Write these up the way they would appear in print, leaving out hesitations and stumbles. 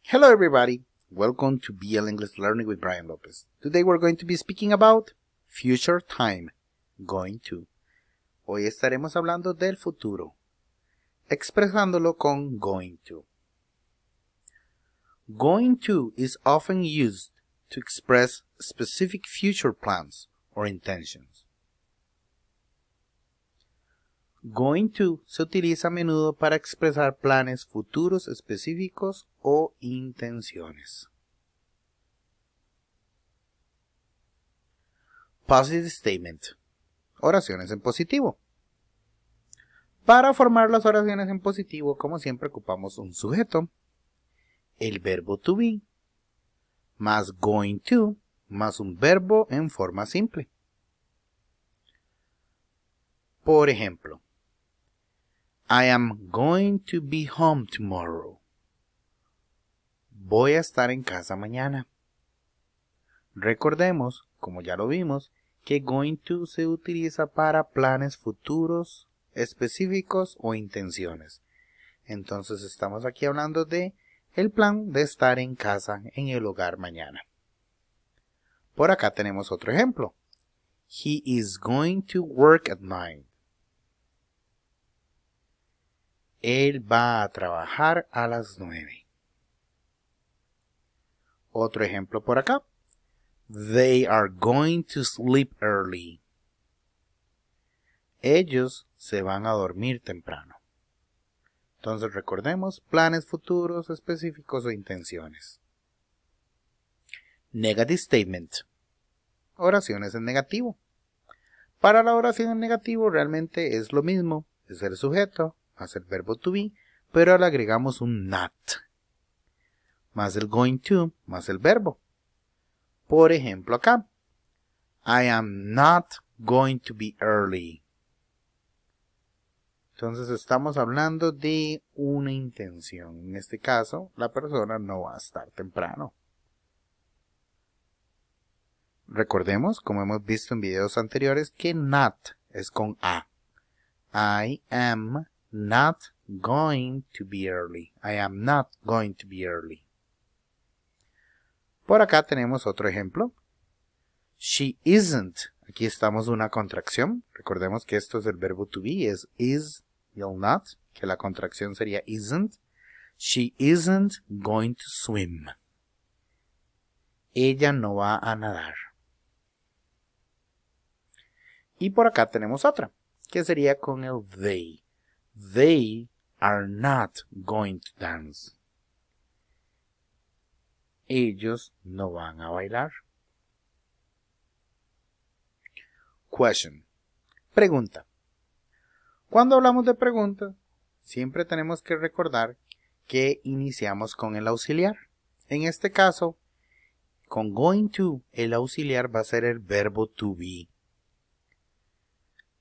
Hello everybody, welcome to BL English Learning with Brian Lopez. Today we're going to be speaking about future time, going to. Hoy estaremos hablando del futuro, expresándolo con going to. Going to is often used to express specific future plans or intentions. Going to se utiliza a menudo para expresar planes futuros específicos o intenciones. Positive statement. Oraciones en positivo. Para formar las oraciones en positivo, como siempre, ocupamos un sujeto, el verbo to be, más going to, más un verbo en forma simple. Por ejemplo, I am going to be home tomorrow. Voy a estar en casa mañana. Recordemos, como ya lo vimos, que going to se utiliza para planes futuros, específicos o intenciones. Entonces estamos aquí hablando de el plan de estar en casa, en el hogar mañana. Por acá tenemos otro ejemplo. He is going to work at night. Él va a trabajar a las 9. Otro ejemplo por acá. They are going to sleep early. Ellos se van a dormir temprano. Entonces recordemos planes futuros, específicos o intenciones. Negative statement. Oraciones en negativo. Para la oración en negativo realmente es lo mismo. Es el sujeto más el verbo to be, pero le agregamos un not, más el going to, más el verbo. Por ejemplo acá, I am not going to be early. Entonces estamos hablando de una intención. En este caso, la persona no va a estar temprano. Recordemos, como hemos visto en videos anteriores, que not es con a. I am not going to be early. I am not going to be early. Por acá tenemos otro ejemplo. She isn't. Aquí estamos una contracción. Recordemos que esto es el verbo to be. Es is y el not. Que la contracción sería isn't. She isn't going to swim. Ella no va a nadar. Y por acá tenemos otra. Que sería con el they. They are not going to dance. Ellos no van a bailar. Question. Pregunta. Cuando hablamos de pregunta, siempre tenemos que recordar que iniciamos con el auxiliar. En este caso, con going to, el auxiliar va a ser el verbo to be.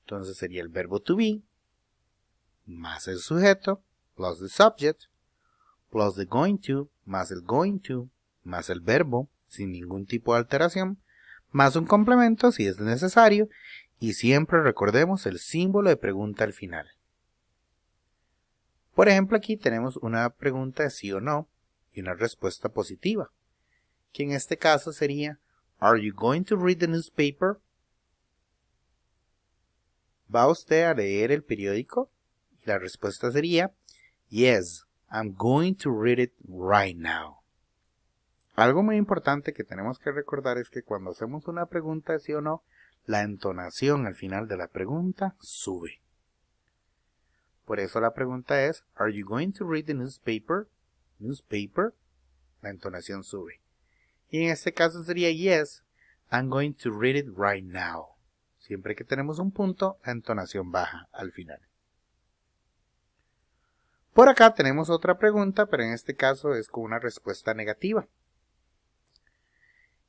Entonces sería el verbo to be, más el sujeto, plus the subject, plus the going to, más el going to, más el verbo, sin ningún tipo de alteración, más un complemento si es necesario, y siempre recordemos el símbolo de pregunta al final. Por ejemplo, aquí tenemos una pregunta de sí o no, y una respuesta positiva, que en este caso sería, ¿Are you going to read the newspaper? ¿Va usted a leer el periódico? Y la respuesta sería, Yes, I'm going to read it right now. Algo muy importante que tenemos que recordar es que cuando hacemos una pregunta de sí o no, la entonación al final de la pregunta sube. Por eso la pregunta es, ¿Are you going to read the newspaper? Newspaper, la entonación sube. Y en este caso sería, Yes, I'm going to read it right now. Siempre que tenemos un punto, la entonación baja al final. Por acá tenemos otra pregunta, pero en este caso es con una respuesta negativa.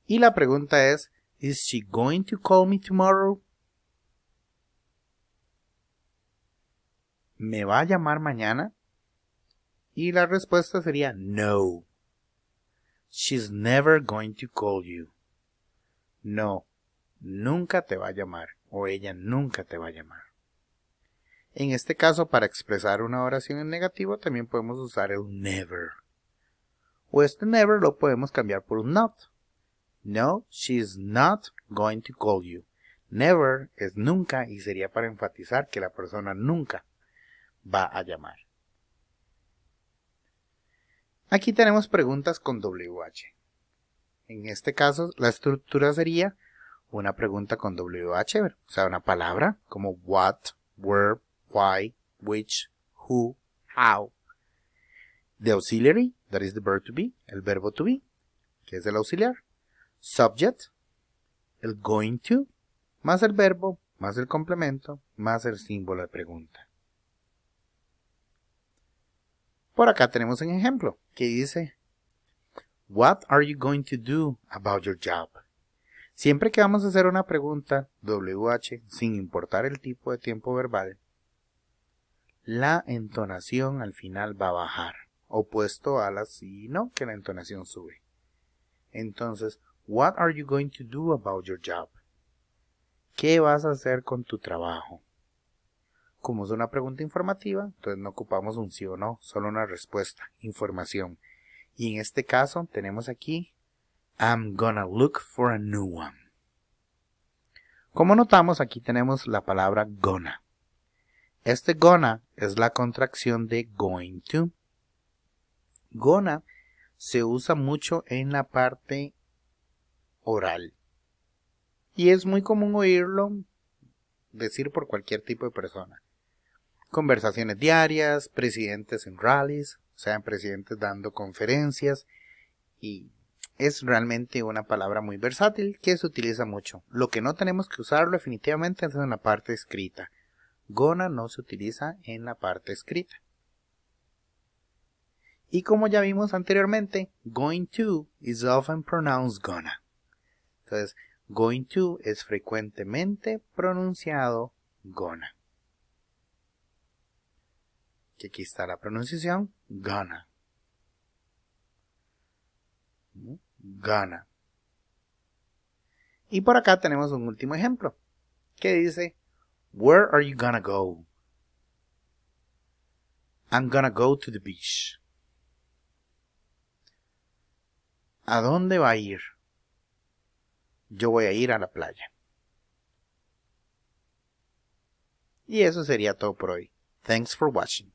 Y la pregunta es, ¿Is she going to call me tomorrow? ¿Me va a llamar mañana? Y la respuesta sería, No. She's never going to call you. No, nunca te va a llamar, o ella nunca te va a llamar. En este caso, para expresar una oración en negativo, también podemos usar el never. O este never lo podemos cambiar por un not. No, she's not going to call you. Never es nunca y sería para enfatizar que la persona nunca va a llamar. Aquí tenemos preguntas con WH. En este caso, la estructura sería una pregunta con WH, o sea, una palabra como what, where, why, which, who, how. The auxiliary, that is the verb to be, el verbo to be, que es el auxiliar. Subject, el going to, más el verbo, más el complemento, más el símbolo de pregunta. Por acá tenemos un ejemplo que dice, what are you going to do about your job? Siempre que vamos a hacer una pregunta, WH, sin importar el tipo de tiempo verbal, la entonación al final va a bajar, opuesto a la sí y no, que la entonación sube. Entonces, what are you going to do about your job? ¿Qué vas a hacer con tu trabajo? Como es una pregunta informativa, entonces no ocupamos un sí o no, solo una respuesta, información. Y en este caso tenemos aquí, I'm gonna look for a new one. Como notamos, aquí tenemos la palabra gonna. Este gonna es la contracción de going to. Gonna se usa mucho en la parte oral. Y es muy común oírlo decir por cualquier tipo de persona. Conversaciones diarias, presidentes en rallies, o sea, presidentes dando conferencias, y es realmente una palabra muy versátil que se utiliza mucho. Lo que no tenemos que usarlo definitivamente es en la parte escrita. Gonna no se utiliza en la parte escrita. Y como ya vimos anteriormente, going to is often pronounced gonna. Entonces, going to es frecuentemente pronunciado gonna. Que aquí está la pronunciación, gonna. Gonna. Y por acá tenemos un último ejemplo, que dice, where are you gonna go? I'm gonna go to the beach. ¿A dónde va a ir? Yo voy a ir a la playa. Y eso sería todo por hoy. Thanks for watching.